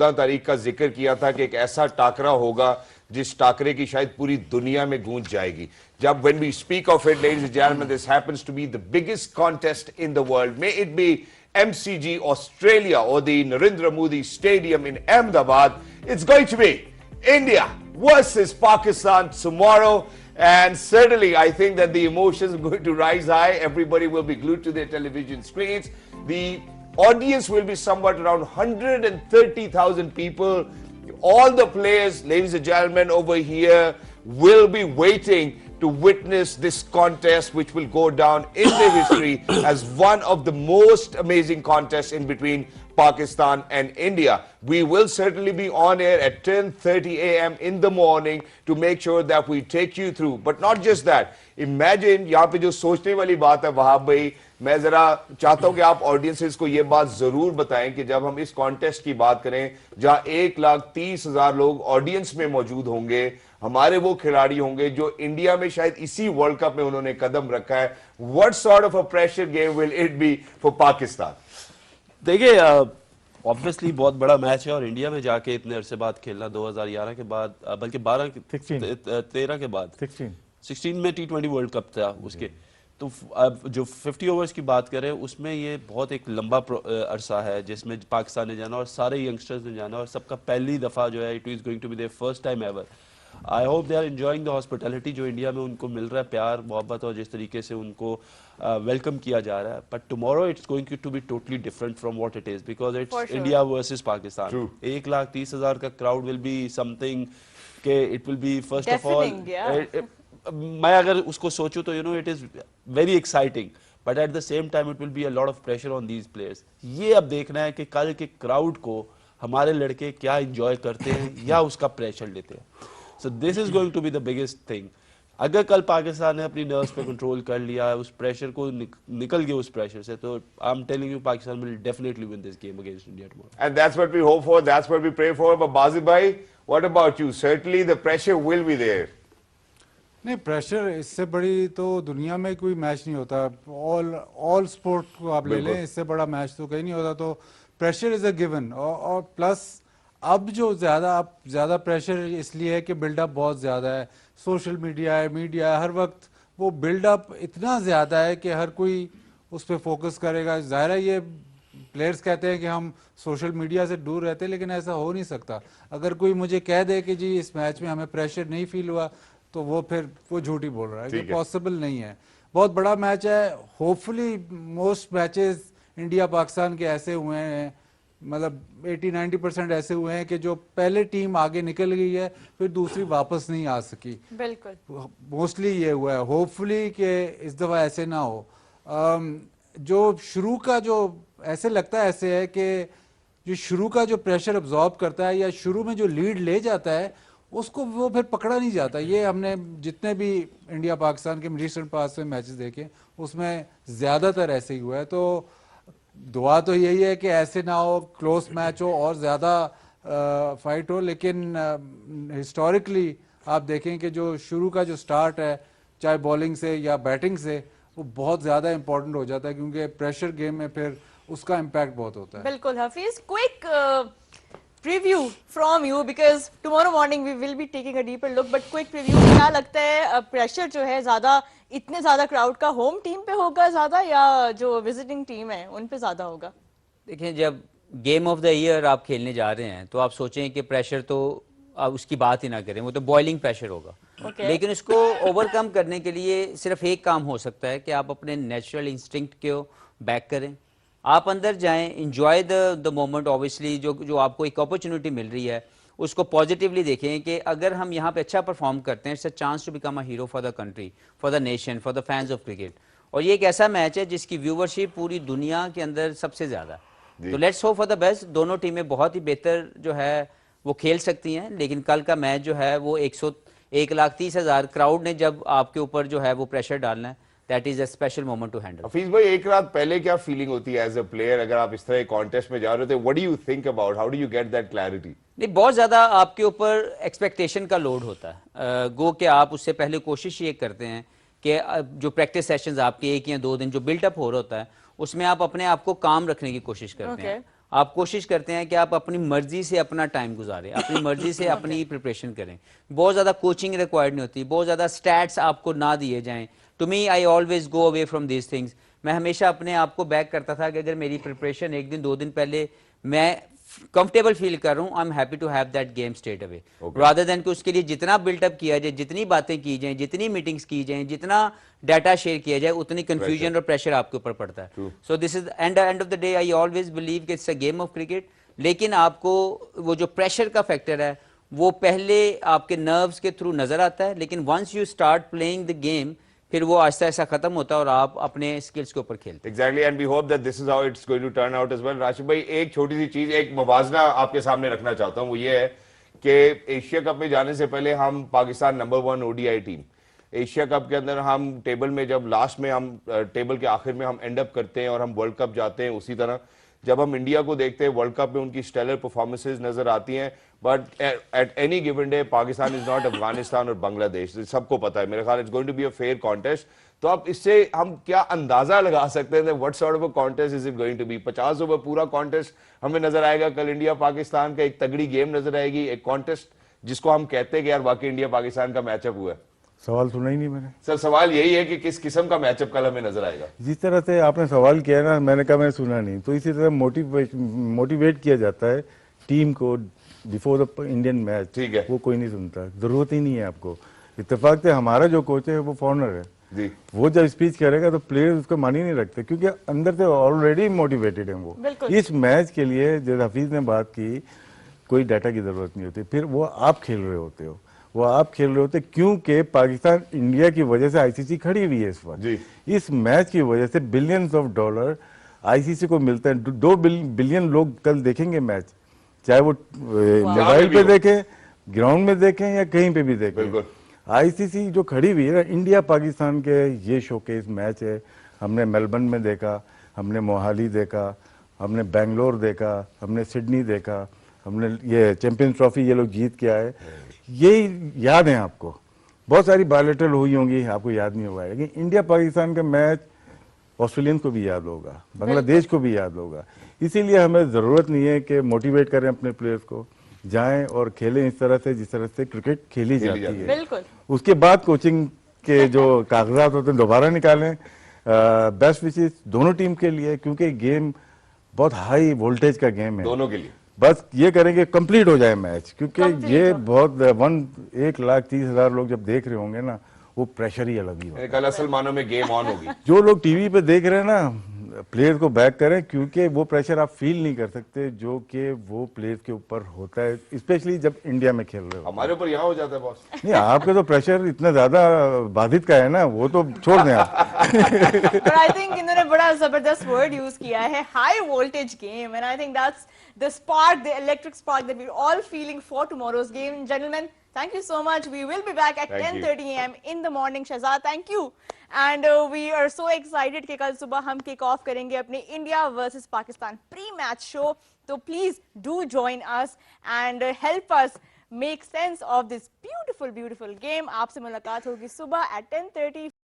तारीख का जिक्र किया था कि एक ऐसा टाकरा होगा जिस टाकरे की शायद पूरी दुनिया में गूंज जाएगी. जब when we speak of it, ladies and gentlemen, this happens to be the biggest contest in the world. May it be MCG Australia or the Narendra Modi Stadium in Ahmedabad. It's going to be India versus Pakistan tomorrow. And certainly, I think that the emotions are going to rise high. Everybody will be glued to their television screens. The audience will be somewhat around 130,000 people. All the players, ladies and gentlemen, over here will be waiting to witness this contest, which will go down in the history as one of the most amazing contests in between Pakistan and India. We will certainly be on air at 10:30 a.m. in the morning to make sure that we take you through. But not just that. Imagine, यहाँ पे जो सोचने वाली बात है वहाब भाई, मैं जरा चाहता हूं कि आप ऑडियंसेस को ये बात जरूर बताएं कि जब हम इस कॉन्टेस्ट की बात करें जहां 1,30,000 लोग ऑडियंस में मौजूद होंगे, हमारे वो खिलाड़ी होंगे जो इंडिया में शायद इसी वर्ल्ड कप में उन्होंने कदम रखा है. What sort of a pressure game will it be for Pakistan? देखिए, ऑब्वियसली बहुत बड़ा मैच है और इंडिया में जाके इतने अरसे बाद खेलना 2011 के बाद, बल्कि 13 के बाद 16 में T20 वर्ल्ड कप था उसके. तो अब जो 50 ओवर्स की बात करें उसमें ये बहुत एक लंबा अरसा है जिसमें पाकिस्तान ने जाना और सारे यंगस्टर्स ने जाना और सबका पहली दफ़ा जो है, it is going to be their first time ever. I hope they are enjoying the hospitality जो इंडिया में उनको मिल रहा है, प्यार मोहब्बत और जिस तरीके से उनको वेलकम किया जा रहा है. But tomorrow it's going to be totally different from what it is because it's India versus Pakistan. 1,30,000 का क्राउड विल बी समथिंग के it will be first of all, मैं अगर उसको सोचूं तो it is very exciting, but at the same time it will be a lot of pressure on these players. ये अब देखना है कि कल के क्राउड को हमारे लड़के क्या एंजॉय करते हैं या उसका प्रेशर लेते हैं. So this is going to be the biggest thing. अगर कल पाकिस्तान ने अपनी नर्व्स पे कंट्रोल कर लिया, उस प्रेशर को निकल गए उस प्रेशर से, तो I am telling you Pakistan will definitely win this game against India tomorrow. And that's what we hope for, that's what we pray for. But Bajid भाई, what about you? Certainly the pressure will be there. नहीं, pressure इससे बड़ी तो दुनिया में कोई match नहीं होता. ऑल स्पोर्ट को आप ले लें, इससे बड़ा मैच तो कहीं नहीं होता. तो प्रेशर इज अ गिवन. और प्लस अब जो ज़्यादा प्रेशर इसलिए है कि बिल्डअप बहुत ज़्यादा है. सोशल मीडिया है, हर वक्त वो बिल्डअप इतना ज़्यादा है कि हर कोई उस पर फोकस करेगा. ज़ाहिर है ये प्लेयर्स कहते हैं कि हम सोशल मीडिया से दूर रहते हैं, लेकिन ऐसा हो नहीं सकता. अगर कोई मुझे कह दे कि जी इस मैच में हमें प्रेशर नहीं फील हुआ, तो वो झूठी बोल रहा है. ये पॉसिबल नहीं है. बहुत बड़ा मैच है. Hopefully most matches India Pakistan के ऐसे हुए हैं, मतलब 80-90% ऐसे हुए हैं कि जो पहले टीम आगे निकल गई है फिर दूसरी वापस नहीं आ सकी. बिल्कुल मोस्टली ये हुआ है. होपफुली कि इस दफ़ा ऐसे ना हो. जो शुरू का जो ऐसे लगता है ऐसे है कि जो शुरू का जो प्रेशर अब्जॉर्ब करता है या शुरू में जो लीड ले जाता है उसको वो फिर पकड़ा नहीं जाता. ये हमने जितने भी इंडिया पाकिस्तान के रिसेंट पास में मैचेस देखे उसमें ज़्यादातर ऐसे ही हुआ है. तो दुआ तो यही है कि ऐसे ना हो, क्लोज मैच हो और ज़्यादा फाइट हो. लेकिन हिस्टोरिकली आप देखें कि जो शुरू का जो स्टार्ट है, चाहे बॉलिंग से या बैटिंग से, वो बहुत ज़्यादा इंपॉर्टेंट हो जाता है क्योंकि प्रेशर गेम में फिर उसका इम्पैक्ट बहुत होता है. बिल्कुल Hafeez, quick preview from you because tomorrow morning we will be taking a deeper look, but quick preview, क्या लगता है प्रेशर जो है ज्यादा, इतने ज्यादा क्राउड का होम टीम पे होगा ज्यादा या जो विजिटिंग टीम है उन पे ज्यादा होगा? देखिए, जब गेम ऑफ द ईयर आप खेलने जा रहे हैं तो आप सोचें कि प्रेशर तो आप उसकी बात ही ना करें, वो तो बॉइलिंग प्रेशर होगा. लेकिन उसको ओवरकम करने के लिए सिर्फ एक काम हो सकता है कि आप अपने नेचुरल इंस्टिंक्ट को बैक करें, आप अंदर जाएं, इंजॉय द मोमेंट. ऑब्वियसली जो आपको एक अपॉर्चुनिटी मिल रही है उसको पॉजिटिवली देखें कि अगर हम यहाँ पे अच्छा परफॉर्म करते हैं, it's a chance to become a hero for the country, for the nation, for the fans of cricket. और ये एक ऐसा मैच है जिसकी व्यूवरशिप पूरी दुनिया के अंदर सबसे ज़्यादा. तो let's hope for the best. दोनों टीमें बहुत ही बेहतर जो है वो खेल सकती हैं, लेकिन कल का मैच जो है वो 1,30,000 क्राउड ने जब आपके ऊपर जो है वो प्रेशर डालना है, that is a special moment to handle. Hafeez भाई, एक रात पहले क्या फीलिंग होती है एज अ प्लेयर अगर आप इस तरह कॉन्टेस्ट में जा रहे हो? What do you think about, how do you get that clarity? नहीं, बहुत ज्यादा आपके ऊपर एक्सपेक्टेशन का लोड होता है. गो कि आप उससे पहले कोशिश ये करते हैं कि जो प्रैक्टिस सेशंस आपके 1 या 2 दिन जो बिल्टअप हो रहा होता है उसमें आप अपने आप को काम रखने की कोशिश करते हैं. आप कोशिश करते हैं कि आप अपनी मर्जी से अपना टाइम गुजारें, अपनी मर्जी से अपनी प्रिपरेशन करें। बहुत ज़्यादा कोचिंग रिक्वायर्ड नहीं होती, बहुत ज़्यादा स्टैट्स आपको ना दिए जाएं। To me I always go away from these things. मैं हमेशा अपने आप को बैक करता था कि अगर मेरी प्रिपरेशन एक दिन 2 दिन पहले मैं कंफर्टेबल फील कर रहा हूँ, I am happy to have that game straight away, rather than कि उसके लिए जितना बिल्डअप किया जाए, जितनी बातें की जाएं, जितनी मीटिंग्स की जाएं, जितना डाटा शेयर किया जाए, उतनी कंफ्यूजन और प्रेशर आपके ऊपर पड़ता है। So this is end of the day I always believe कि it's a game of cricket, लेकिन आपको वो जो प्रेशर का फैक्टर है वो पहले आपके नर्व्स के थ्रू नजर आता है, लेकिन once you start playing the game फिर वो आहिस्ता आहिस्ता खत्म होता है और आप अपने स्किल्स के ऊपर खेलते हैं। Exactly, and we hope that this is how it's going to turn out as well. Rashid भाई, एक छोटी सी चीज, एक मुवाजना आपके सामने रखना चाहता हूँ, वो ये है कि एशिया कप में जाने से पहले हम Pakistan number 1 ODI team, Asia cup के अंदर हम टेबल में जब लास्ट में हम टेबल के आखिर में हम एंड अप करते हैं और हम वर्ल्ड कप जाते हैं, उसी तरह जब हम इंडिया को देखते हैं वर्ल्ड कप में उनकी स्टेलर परफॉर्मेंसेज नजर आती हैं, but at any given day Pakistan is not Afghanistan और बांग्लादेश, सबको पता है। मेरे ख्याल it's going to be a fair contest. तो अब इससे हम क्या अंदाजा लगा सकते हैं what sort of a contest is it going to be? 50 over पूरा कॉन्टेस्ट हमें नजर आएगा कल इंडिया पाकिस्तान का, एक तगड़ी गेम नजर आएगी, एक कॉन्टेस्ट जिसको हम कहते हैं कि यार वाकई इंडिया पाकिस्तान का मैचअप हुआ है। सवाल सुना ही नहीं मैंने सर, सवाल यही है कि किस किस्म का मैचअप कल हमें नजर आएगा। जिस तरह से आपने सवाल किया ना, मैंने कहा मैंने सुना नहीं, तो इसी तरह मोटिवेट किया जाता है टीम को बिफोर द इंडियन मैच। ठीक है। वो कोई नहीं सुनता, जरूरत ही नहीं है आपको। इत्तेफाक से हमारा जो कोच है वो फॉरनर है जी, वो जब स्पीच करेगा तो प्लेयर्स उसको मान ही नहीं रखते, क्योंकि अंदर से ऑलरेडी मोटिवेटेड है वो। बिल्कुल। इस मैच के लिए जैसे हफीज ने बात की, कोई डाटा की जरूरत नहीं होती, फिर वो आप खेल रहे होते हो, वो आप खेल रहे होते क्योंकि पाकिस्तान इंडिया की वजह से आईसीसी खड़ी हुई है इस वक्त। जी। इस मैच की वजह से बिलियंस ऑफ डॉलर आईसीसी को मिलते हैं। 2 बिलियन लोग कल देखेंगे मैच, चाहे वो मोबाइल पे देखें, ग्राउंड में देखें या कहीं पे भी देखें। बिल्कुल। आईसीसी जो खड़ी हुई है ना, इंडिया पाकिस्तान के ये शोकेस मैच है। हमने मेलबर्न में देखा, हमने मोहाली देखा, हमने बेंगलोर देखा, हमने सिडनी देखा, हमने ये चैंपियंस ट्रॉफी ये लोग जीत के आए। यही याद है आपको, बहुत सारी बायोलेटरल हुई होंगी, आपको याद नहीं होगा, लेकिन इंडिया पाकिस्तान का मैच ऑस्ट्रेलियन को भी याद होगा, बांग्लादेश को भी याद होगा। इसीलिए हमें ज़रूरत नहीं है कि मोटिवेट करें अपने प्लेयर्स को, जाएं और खेलें इस तरह से जिस तरह से क्रिकेट खेली जाती है। बिल्कुल। उसके बाद कोचिंग के जो कागजात होते हैं दोबारा निकालें। बेस्ट विशेस दोनों टीम के लिए, क्योंकि गेम बहुत हाई वोल्टेज का गेम है दोनों के लिए। बस ये करेंगे कंप्लीट हो जाए मैच, क्योंकि Complete ये हो। बहुत 1,30,000 लोग जब देख रहे होंगे ना, वो प्रेशर ही अलग ही होगा। कल असल मानों में गेम ऑन होगी। जो लोग टीवी पे देख रहे हैं ना, प्लेयर्स को बैक करें, क्योंकि वो प्रेशर आप फील नहीं कर सकते जो कि वो प्लेयर्स के ऊपर होता है, स्पेशली जब इंडिया में खेल रहे हो। हमारे ऊपर यहाँ हो जाता है बॉस। नहीं, आपके तो प्रेशर इतना ज्यादा बाधित का है ना, वो तो छोड़ दें आप। But I think इन्होंने बड़ा जबरदस्त वर्ड यूज किया है, high voltage game, and I think that's the spark, the electric spark that we're all feeling for tomorrow's game. Gentlemen, thank you so much. We will be back at Thank you. 10:30 a.m. in the morning. Shahzad, thank you. And we are so excited कि कल सुबह हम kick off करेंगे अपने India versus Pakistan pre-match show. तो please do join us and help us make sense of this beautiful, beautiful game. आपसे मुलाकात होगी सुबह at 10:30.